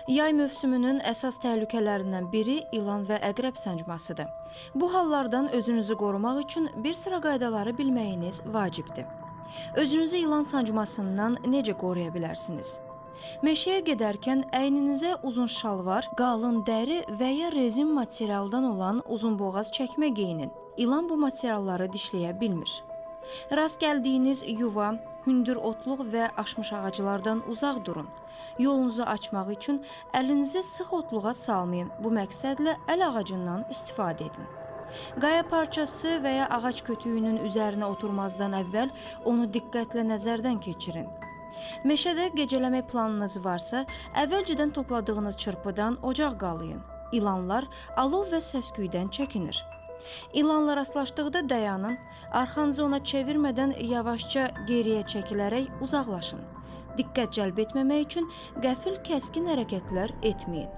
Yay mövsümünün əsas təhlükələrindən biri ilan və əqrəb sancmasıdır. Bu hallardan özünüzü qorumaq üçün bir sıra qaydaları bilməyiniz vacibdir. Özünüzü ilan sancmasından necə qoruya bilərsiniz? Meşəyə gedərkən əyninizə uzun şalvar, qalın dəri və ya rezin materialdan olan uzunboğaz çəkmə geyinin. İlan bu materialları dişləyə bilmir. Rast gəldiyiniz yuva, hündür otluq və aşmış ağaclardan uzaq durun. Yolunuzu açmaq üçün əlinizi sıx otluğa salmayın. Bu məqsədlə əl ağacından istifadə edin. Qaya parçası və ya ağac kötüyünün üzərinə oturmazdan əvvəl onu diqqətlə nəzərdən keçirin. Meşədə gecələmək planınız varsa, əvvəlcədən topladığınız çırpıdan ocaq qalayın. İlanlar alov və səsküydən çəkinir. İlanla rastlaşdıqda dayanın, arxanızı ona çevirmədən yavaşca geriyə çəkilərək uzaqlaşın. Diqqət cəlb etməmək üçün qəfil kəskin hərəkətlər etməyin.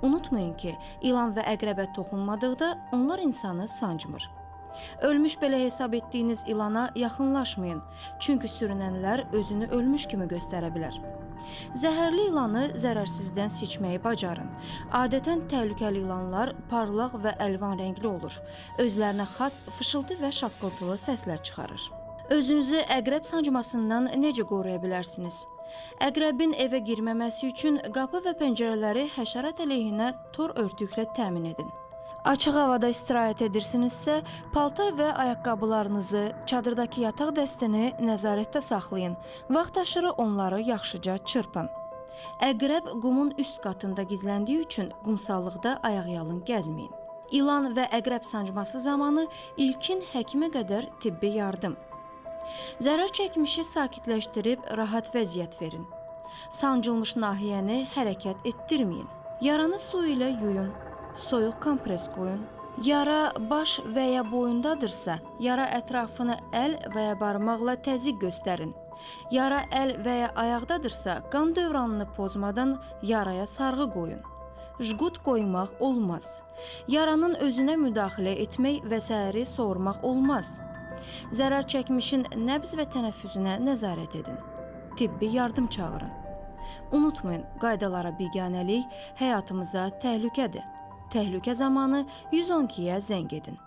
Unutmayın ki, ilan və əqrəbə toxunmadıqda onlar insanı sancmır. Ölmüş belə hesab etdiyiniz ilana yaxınlaşmayın, çünki sürünənlər özünü ölmüş kimi göstərə bilər. Zəhərli ilanı zərərsizdən seçməyi bacarın. Adətən təhlükəli ilanlar parlaq və əlvan rəngli olur. Özlərinə xas fışıltı və şaqqıltılı səslər çıxarır. Özünüzü əqrəb sancmasından necə qoruya bilərsiniz? Əqrəbin evə girməməsi üçün qapı və pəncərələri həşərat əleyhinə tor örtüklə təmin edin. Açıq havada istirahət edirsinizsə, paltar və ayaqqabılarınızı, çadırdakı yataq dəstəni nəzarətdə saxlayın. Vaxt aşırı onları yaxşıca çırpın. Əqrəb qumun üst qatında gizləndiyi üçün qumsallıqda ayaqyalın gəzməyin. İlan və əqrəb sancması zamanı ilkin həkimə qədər tibbi yardım. Zərər çəkmişi sakitləşdirib rahat vəziyyət verin. Sancılmış nahiyəni hərəkət etdirməyin. Yaranı su ilə yuyun. Soyuq kompres qoyun. Yara baş və ya boyundadırsa, yara ətrafını əl və ya barmaqla təzyiq göstərin. Yara əl və ya ayaqdadırsa, qan dövranını pozmadan yaraya sarğı qoyun. Jqut qoymaq olmaz. Yaranın özünə müdaxilə etmək və səhəri soğurmaq olmaz. Zərər çəkmişin nəbz və tənəffüsünə nəzarət edin. Tibbi yardım çağırın. Unutmayın, qaydalara biganəlik həyatımıza təhlükədir. Təhlükə zamanı 112-yə zəng edin.